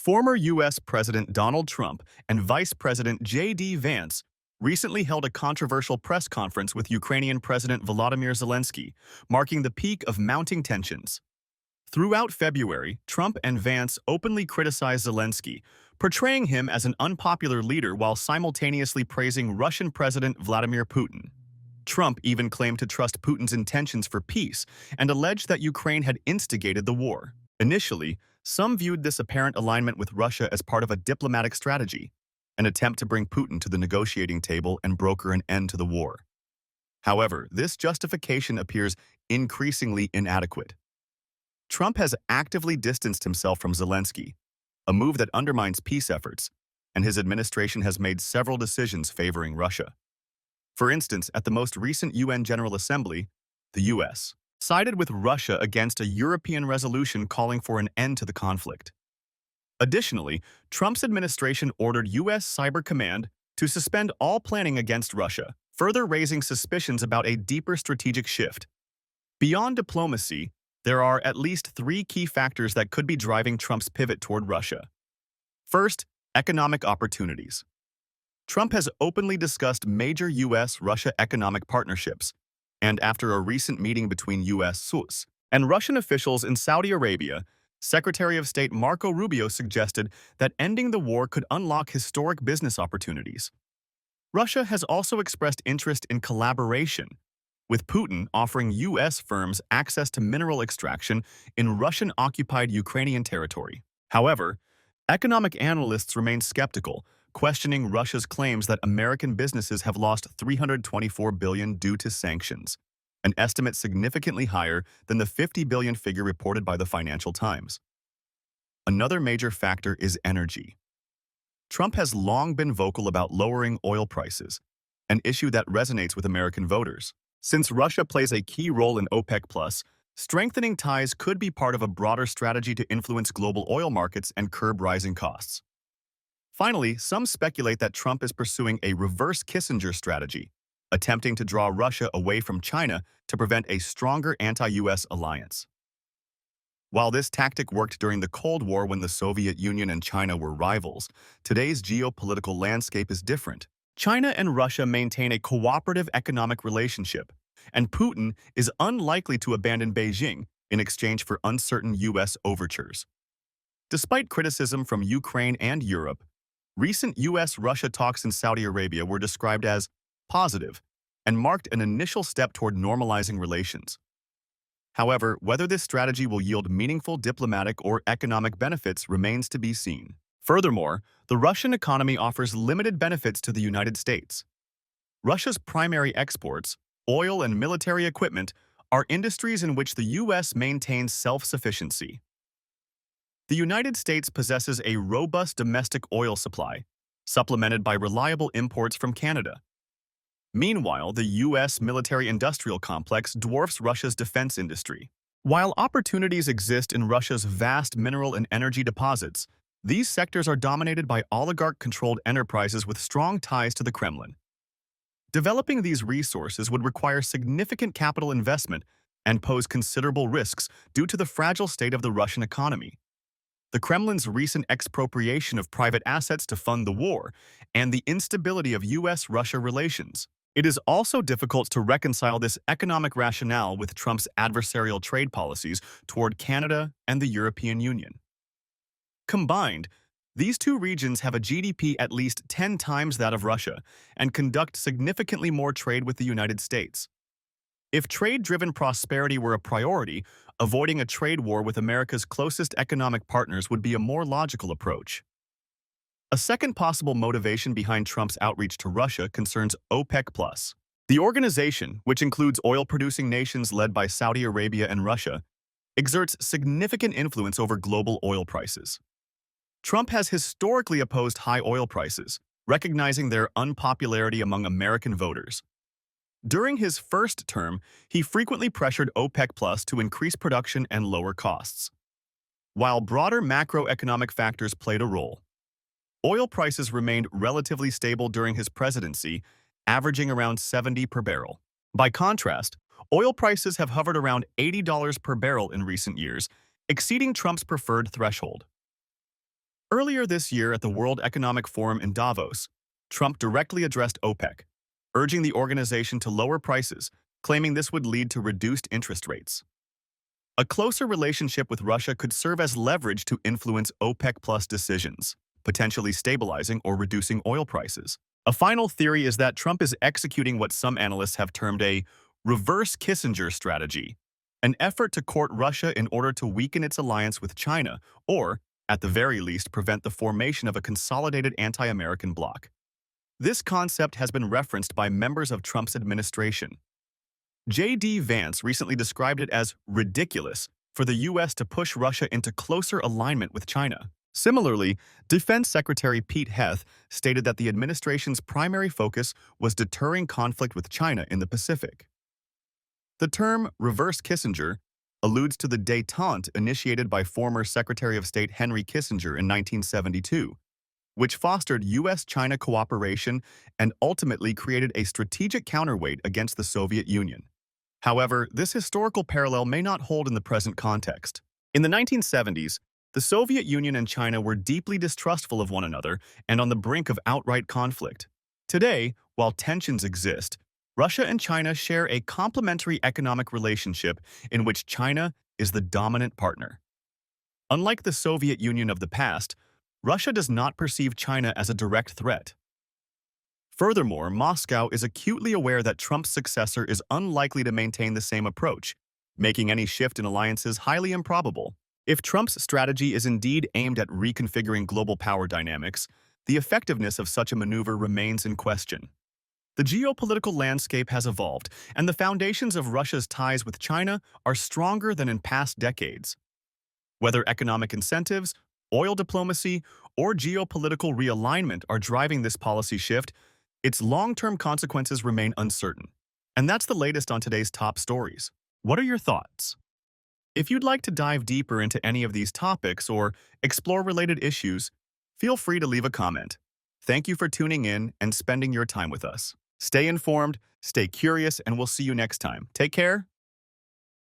Former U.S. President Donald Trump and Vice President J.D. Vance recently held a controversial press conference with Ukrainian President Volodymyr Zelensky, marking the peak of mounting tensions. Throughout February, Trump and Vance openly criticized Zelensky, portraying him as an unpopular leader while simultaneously praising Russian President Vladimir Putin. Trump even claimed to trust Putin's intentions for peace and alleged that Ukraine had instigated the war. Initially, some viewed this apparent alignment with Russia as part of a diplomatic strategy, an attempt to bring Putin to the negotiating table and broker an end to the war. However, this justification appears increasingly inadequate. Trump has actively distanced himself from Zelensky, a move that undermines peace efforts, and his administration has made several decisions favoring Russia. For instance, at the most recent UN General Assembly, the U.S. sided with Russia against a European resolution calling for an end to the conflict. Additionally, Trump's administration ordered U.S. Cyber Command to suspend all planning against Russia, further raising suspicions about a deeper strategic shift. Beyond diplomacy, there are at least three key factors that could be driving Trump's pivot toward Russia. First, economic opportunities. Trump has openly discussed major U.S.-Russia economic partnerships, and after a recent meeting between U.S. and Russian officials in Saudi Arabia, Secretary of State Marco Rubio suggested that ending the war could unlock historic business opportunities. Russia has also expressed interest in collaboration, with Putin offering U.S. firms access to mineral extraction in Russian-occupied Ukrainian territory. However, economic analysts remain skeptical, questioning Russia's claims that American businesses have lost $324 billion due to sanctions, an estimate significantly higher than the $50 billion figure reported by the Financial Times. Another major factor is energy. Trump has long been vocal about lowering oil prices, an issue that resonates with American voters. Since Russia plays a key role in OPEC+, strengthening ties could be part of a broader strategy to influence global oil markets and curb rising costs. Finally, some speculate that Trump is pursuing a reverse Kissinger strategy, attempting to draw Russia away from China to prevent a stronger anti-U.S. alliance. While this tactic worked during the Cold War when the Soviet Union and China were rivals, today's geopolitical landscape is different. China and Russia maintain a cooperative economic relationship, and Putin is unlikely to abandon Beijing in exchange for uncertain U.S. overtures. Despite criticism from Ukraine and Europe, recent U.S.-Russia talks in Saudi Arabia were described as positive and marked an initial step toward normalizing relations. However, whether this strategy will yield meaningful diplomatic or economic benefits remains to be seen. Furthermore, the Russian economy offers limited benefits to the United States. Russia's primary exports, oil and military equipment, are industries in which the U.S. maintains self-sufficiency. The United States possesses a robust domestic oil supply, supplemented by reliable imports from Canada. Meanwhile, the U.S. military-industrial complex dwarfs Russia's defense industry. While opportunities exist in Russia's vast mineral and energy deposits, these sectors are dominated by oligarch-controlled enterprises with strong ties to the Kremlin. Developing these resources would require significant capital investment and pose considerable risks due to the fragile state of the Russian economy. The Kremlin's recent expropriation of private assets to fund the war, and the instability of U.S.-Russia relations. It is also difficult to reconcile this economic rationale with Trump's adversarial trade policies toward Canada and the European Union. Combined, these two regions have a GDP at least 10 times that of Russia and conduct significantly more trade with the United States. If trade-driven prosperity were a priority, avoiding a trade war with America's closest economic partners would be a more logical approach. A second possible motivation behind Trump's outreach to Russia concerns OPEC+. The organization, which includes oil-producing nations led by Saudi Arabia and Russia, exerts significant influence over global oil prices. Trump has historically opposed high oil prices, recognizing their unpopularity among American voters. During his first term, he frequently pressured OPEC+ to increase production and lower costs. While broader macroeconomic factors played a role, oil prices remained relatively stable during his presidency, averaging around $70 per barrel. By contrast, oil prices have hovered around $80 per barrel in recent years, exceeding Trump's preferred threshold. Earlier this year at the World Economic Forum in Davos, Trump directly addressed OPEC, urging the organization to lower prices, claiming this would lead to reduced interest rates. A closer relationship with Russia could serve as leverage to influence OPEC Plus decisions, potentially stabilizing or reducing oil prices. A final theory is that Trump is executing what some analysts have termed a reverse Kissinger strategy, an effort to court Russia in order to weaken its alliance with China, or, at the very least, prevent the formation of a consolidated anti-American bloc. This concept has been referenced by members of Trump's administration. J.D. Vance recently described it as ridiculous for the U.S. to push Russia into closer alignment with China. Similarly, Defense Secretary Pete Heath stated that the administration's primary focus was deterring conflict with China in the Pacific. The term reverse Kissinger alludes to the détente initiated by former Secretary of State Henry Kissinger in 1972, which fostered U.S.-China cooperation and ultimately created a strategic counterweight against the Soviet Union. However, this historical parallel may not hold in the present context. In the 1970s, the Soviet Union and China were deeply distrustful of one another and on the brink of outright conflict. Today, while tensions exist, Russia and China share a complementary economic relationship in which China is the dominant partner. Unlike the Soviet Union of the past, Russia does not perceive China as a direct threat. Furthermore, Moscow is acutely aware that Trump's successor is unlikely to maintain the same approach, making any shift in alliances highly improbable. If Trump's strategy is indeed aimed at reconfiguring global power dynamics, the effectiveness of such a maneuver remains in question. The geopolitical landscape has evolved, and the foundations of Russia's ties with China are stronger than in past decades. Whether economic incentives, oil diplomacy, or geopolitical realignment are driving this policy shift, its long-term consequences remain uncertain. And that's the latest on today's top stories. What are your thoughts? If you'd like to dive deeper into any of these topics or explore related issues, feel free to leave a comment. Thank you for tuning in and spending your time with us. Stay informed, stay curious, and we'll see you next time. Take care.